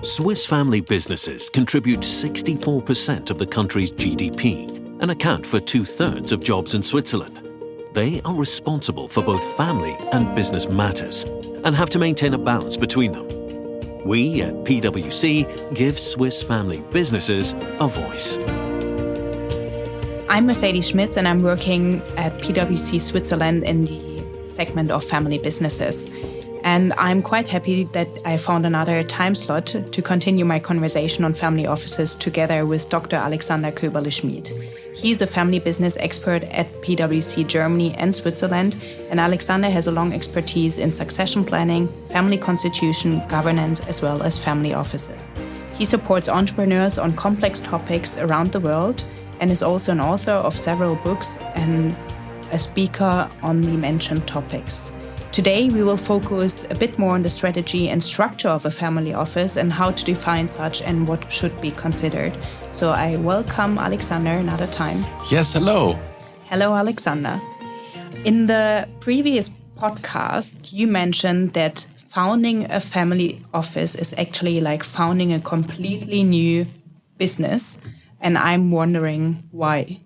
Swiss family businesses contribute 64% of the country's GDP and account for 2/3 of jobs in Switzerland. They are responsible for both family and business matters and have to maintain a balance between them. We at PwC give Swiss family businesses a voice. I'm Mercedes Schmitz and I'm working at PwC Switzerland in the segment of family businesses. And I'm quite happy that I found another time slot to continue my conversation on family offices together with Dr. Alexander Köberle-Schmid. He's a family business expert at PwC Germany and Switzerland, and Alexander has a long expertise in succession planning, family constitution, governance, as well as family offices. He supports entrepreneurs on complex topics around the world and is also an author of several books and a speaker on the mentioned topics. Today, we will focus a bit more on the strategy and structure of a family office and how to define such and what should be considered. So I welcome Alexander another time. Yes, hello. Hello, Alexander. In the previous podcast, you mentioned that founding a family office is actually like founding a completely new business. And I'm wondering why.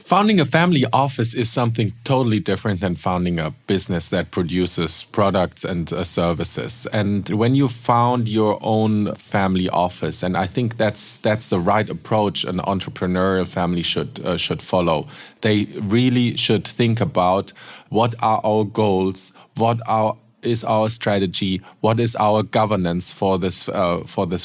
Founding a family office is something totally different than founding a business that produces products and services. And when you found your own family office, and I think that's the right approach an entrepreneurial family should follow. They really should think about what are our goals, is our strategy, what is our governance for this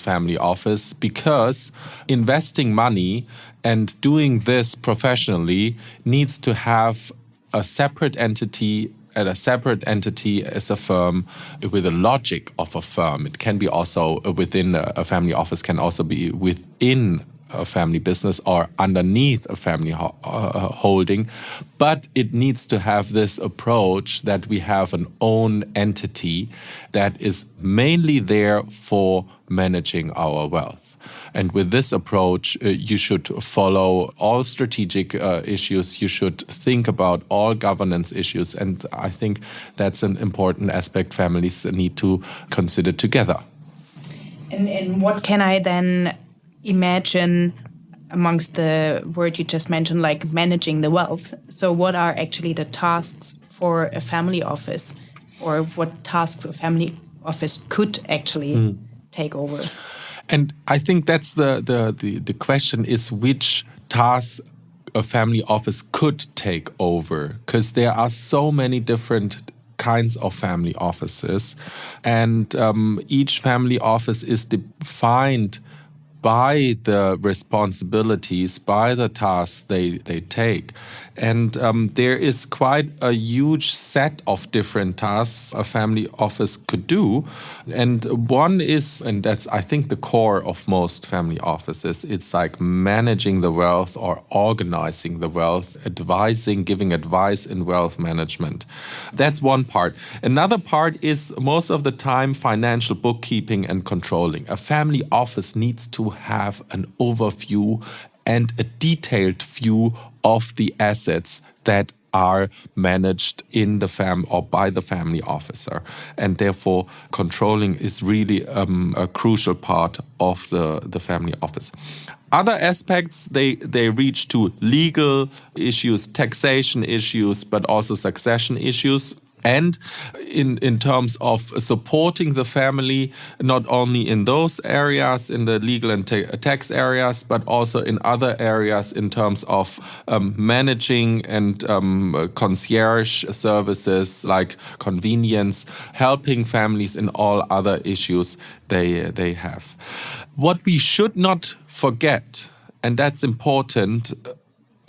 family office, because investing money and doing this professionally needs to have a separate entity as a firm with the logic of a firm. It can be also within a family office, can also be within a family business or underneath a family holding, but it needs to have this approach that we have an own entity that is mainly there for managing our wealth. And with this approach, you should follow all strategic issues. You should think about all governance issues. And I think that's an important aspect families need to consider together. And what can I then imagine amongst the word you just mentioned, like managing the wealth? So what are actually the tasks for a family office, or what tasks a family office could actually take over? And I think that's the question is which tasks a family office could take over, because there are so many different kinds of family offices, and each family office is defined by the responsibilities, by the tasks they take. And there is quite a huge set of different tasks a family office could do. And one is, and that's I think the core of most family offices, it's like managing the wealth or organizing the wealth, giving advice in wealth management. That's one part. Another part is most of the time financial bookkeeping and controlling. A family office needs to have an overview and a detailed view of the assets that are managed in the or by the family officer. And therefore, controlling is really a crucial part of the family office. Other aspects, they reach to legal issues, taxation issues, but also succession issues. And in terms of supporting the family, not only in those areas, in the legal and tax areas, but also in other areas in terms of managing and concierge services like convenience, helping families in all other issues they have. What we should not forget, and that's important,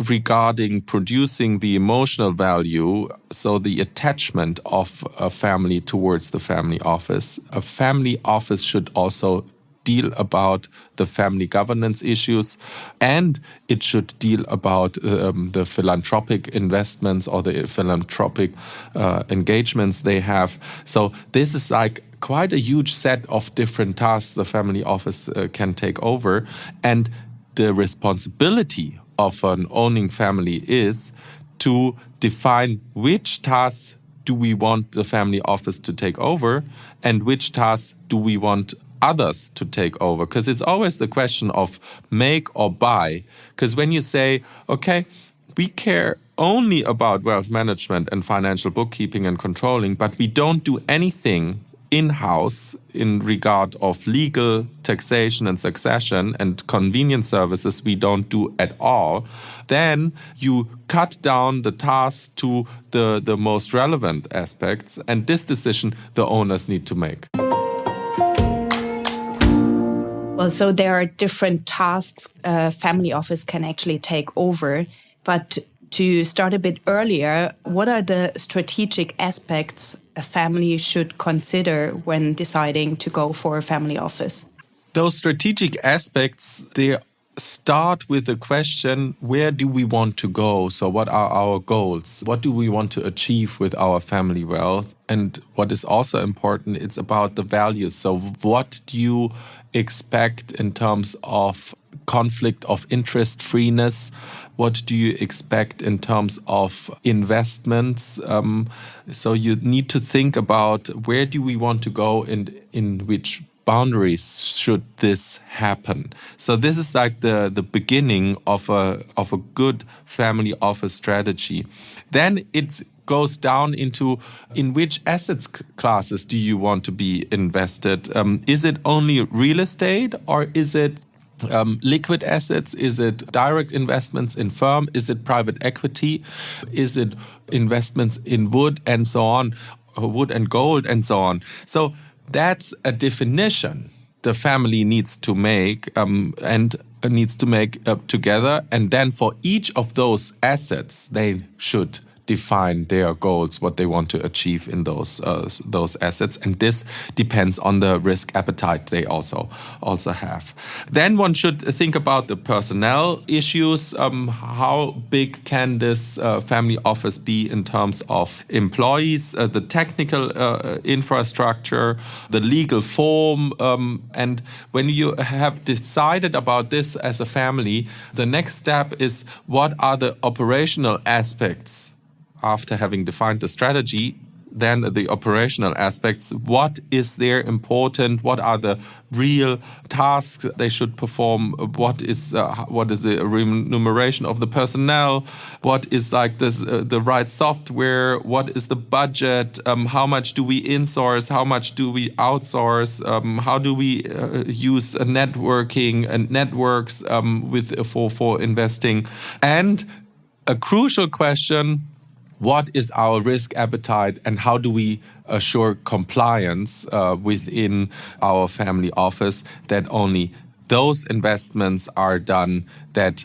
regarding producing the emotional value, so the attachment of a family towards the family office. A family office should also deal about the family governance issues, and it should deal about the philanthropic investments or the philanthropic engagements they have. So this is like quite a huge set of different tasks the family office can take over, and the responsibility of an owning family is to define which tasks do we want the family office to take over and which tasks do we want others to take over, because it's always the question of make or buy. Because when you say, okay, we care only about wealth management and financial bookkeeping and controlling, but we don't do anything in-house in regard of legal, taxation and succession and convenience services we don't do at all, then you cut down the task to the most relevant aspects, and this decision the owners need to make. Well, so there are different tasks a family office can actually take over, but to start a bit earlier, what are the strategic aspects a family should consider when deciding to go for a family office? Those strategic aspects, they start with the question, where do we want to go? So what are our goals? What do we want to achieve with our family wealth? And what is also important, it's about the values. So what do you expect in terms of conflict of interest freeness? What do you expect in terms of investments? So you need to think about, where do we want to go and in which boundaries should this happen? So this is like the beginning of a good family office strategy. Then it goes down into, in which assets classes do you want to be invested? Is it only real estate, or is it liquid assets? Is it direct investments in firm? Is it private equity? Is it investments in wood and so on, wood and gold and so on? So that's a definition the family needs to make and needs to make together. And then for each of those assets, they should define their goals, what they want to achieve in those assets, and this depends on the risk appetite they also have. Then one should think about the personnel issues. How big can this family office be in terms of employees, the technical infrastructure, the legal form, and when you have decided about this as a family, the next step is, what are the operational aspects? After having defined the strategy, then the operational aspects, what is there important? What are the real tasks they should perform? What is the remuneration of the personnel? What is like this, the right software? What is the budget? How much do we insource? How much do we outsource? How do we use networking and networks for investing? And a crucial question, what is our risk appetite, and how do we assure compliance within our family office that only those investments are done that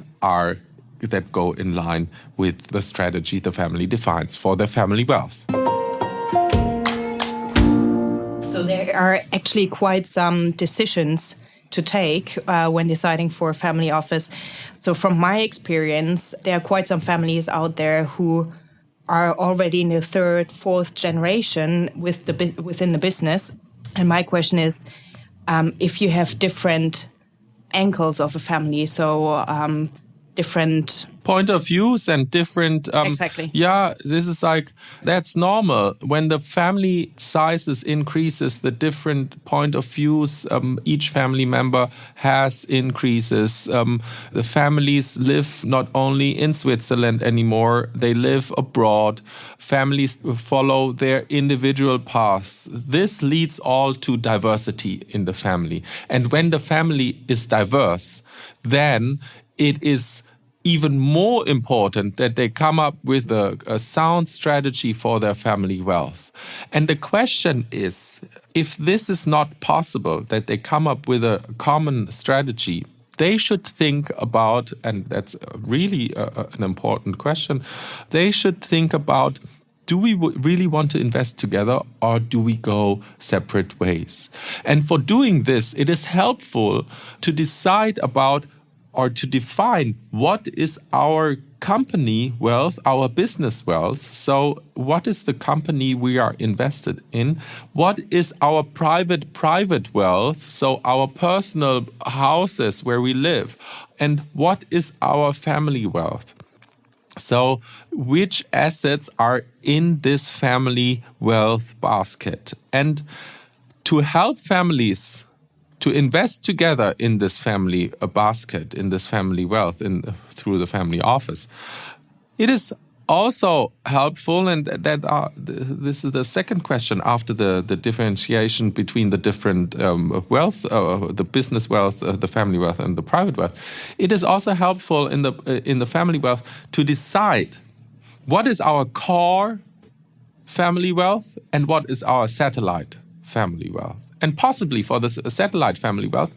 go in line with the strategy the family defines for their family wealth? So there are actually quite some decisions to take when deciding for a family office. So from my experience, there are quite some families out there who are already in the third, fourth generation within the business. And my question is, if you have different angles of a family, so different point of views and different... exactly. Yeah, this is like, that's normal. When the family sizes increases, the different point of views each family member has increases. The families live not only in Switzerland anymore, they live abroad. Families follow their individual paths. This leads all to diversity in the family. And when the family is diverse, then it is even more important that they come up with a sound strategy for their family wealth. And the question is, if this is not possible, that they come up with a common strategy, they should think about, and that's really an important question, they should think about, do we really want to invest together, or do we go separate ways? And for doing this, it is helpful to decide about, or to define, what is our company wealth, our business wealth. So what is the company we are invested in? What is our private wealth, so our personal houses where we live? And what is our family wealth? So which assets are in this family wealth basket? And to help families to invest together in this family basket, in this family wealth, through the family office. It is also helpful, and this is the second question after the differentiation between the different wealth, the business wealth, the family wealth, and the private wealth. It is also helpful in the family wealth to decide what is our core family wealth and what is our satellite family wealth. And possibly for the satellite family wealth,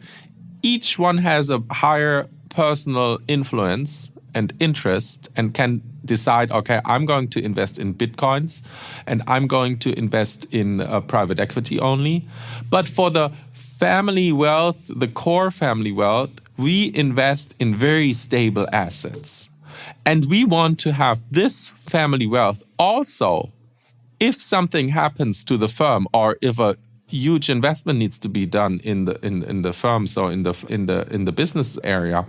each one has a higher personal influence and interest and can decide, okay, I'm going to invest in Bitcoins and I'm going to invest in private equity only. But for the family wealth, the core family wealth, we invest in very stable assets. And we want to have this family wealth also, if something happens to the firm or if a huge investment needs to be done in the firm, so in the business area,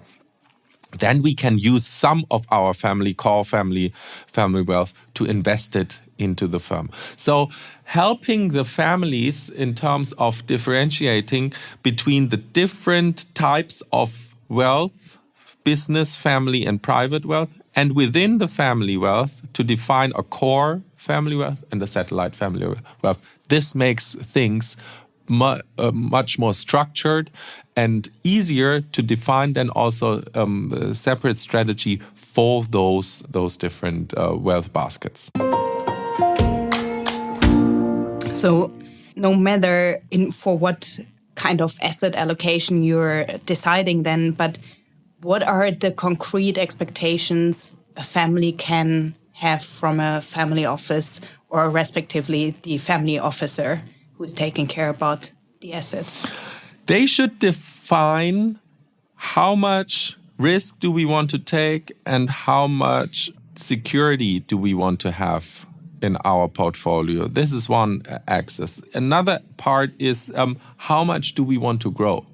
then we can use some of our core family wealth to invest it into the firm. So helping the families in terms of differentiating between the different types of wealth, business, family, and private wealth, and within the family wealth to define a core family wealth and a satellite family wealth. This makes things much more structured and easier to define then also a separate strategy for those different wealth baskets. So no matter for what kind of asset allocation you're deciding then, but what are the concrete expectations a family can have from a family office or respectively the family officer who's taking care about the assets? They should define how much risk do we want to take and how much security do we want to have in our portfolio. This is one axis. Another part is how much do we want to grow?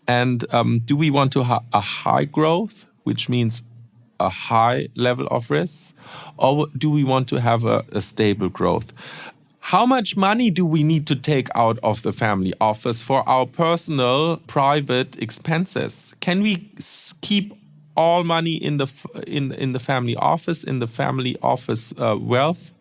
And do we want to have a high growth, which means a high level of risk, or do we want to have a stable growth? How much money do we need to take out of the family office for our personal, private expenses? Can we keep all money in the family office, in the family office wealth?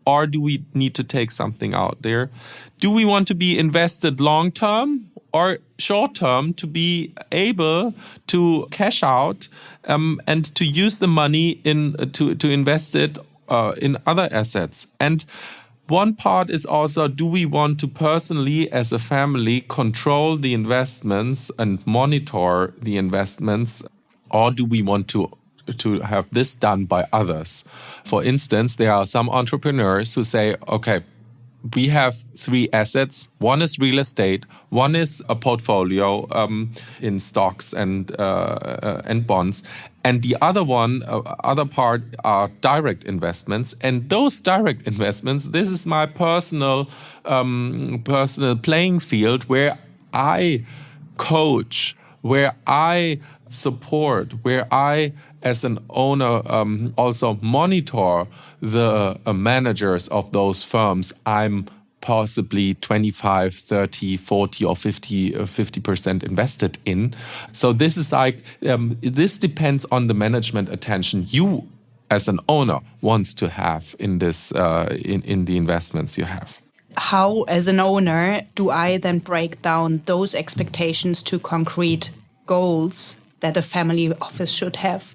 Or do we need to take something out there? Do we want to be invested long-term or short-term to be able to cash out and to use the money to invest it in other assets? And one part is also, do we want to personally, as a family, control the investments and monitor the investments, or do we want to have this done by others? For instance, there are some entrepreneurs who say, okay, we have 3 assets. One is real estate, one is a portfolio in stocks and bonds, and the other part are direct investments. And those direct investments, this is my personal playing field where I coach, where I support, where I, as an owner, also monitor the managers of those firms. I'm possibly 25, 30, 40 or 50% invested in. So this is like, this depends on the management attention you as an owner wants to have in this, in the investments you have. How, as an owner, do I then break down those expectations to concrete goals that a family office should have?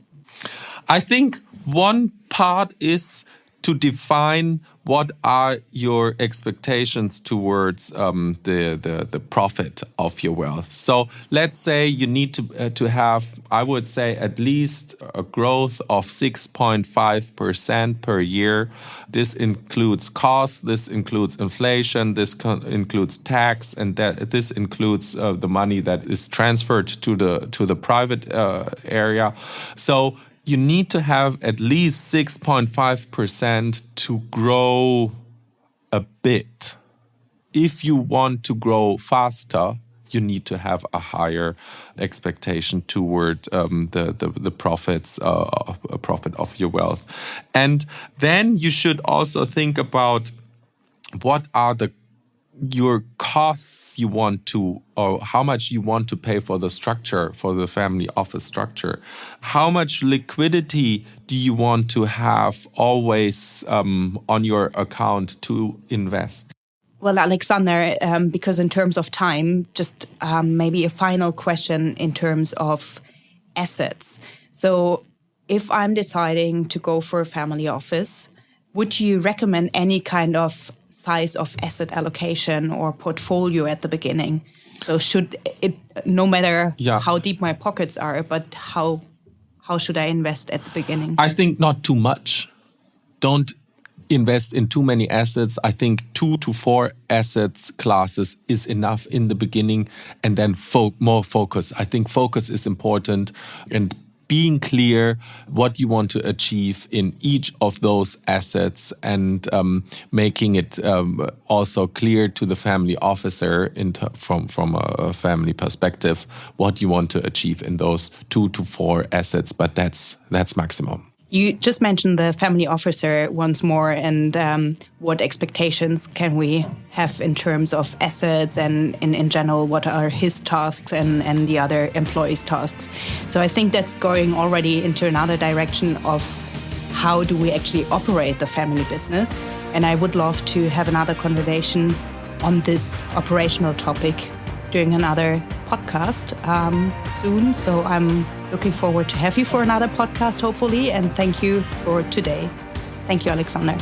I think one part is to define what are your expectations towards the profit of your wealth. So let's say you need to have, I would say, at least a growth of 6.5% per year. This includes costs, this includes inflation, this includes tax, and this includes the money that is transferred to the private area. So you need to have at least 6.5% to grow a bit. If you want to grow faster, you need to have a higher expectation toward the profit of your wealth. And then you should also think about what are the your costs you want to, or how much you want to pay for the structure, for the family office structure. How much liquidity do you want to have always on your account to invest? Well, Alexander, because in terms of time, just maybe a final question in terms of assets. So if I'm deciding to go for a family office, would you recommend any kind of size of asset allocation or portfolio at the beginning? So should it, no matter how deep my pockets are, but how should I invest at the beginning? I think not too much. Don't invest in too many assets. I think 2 to 4 assets classes is enough in the beginning, and then more focus. I think focus is important, and being clear what you want to achieve in each of those assets, and making it also clear to the family officer from a family perspective what you want to achieve in those 2 to 4 assets. But that's maximum. You just mentioned the family officer once more, and what expectations can we have in terms of assets, and in general, what are his tasks and the other employees' tasks? So I think that's going already into another direction of how do we actually operate the family business. And I would love to have another conversation on this operational topic during another podcast soon. So I'm looking forward to have you for another podcast, hopefully. And thank you for today. Thank you, Alexander.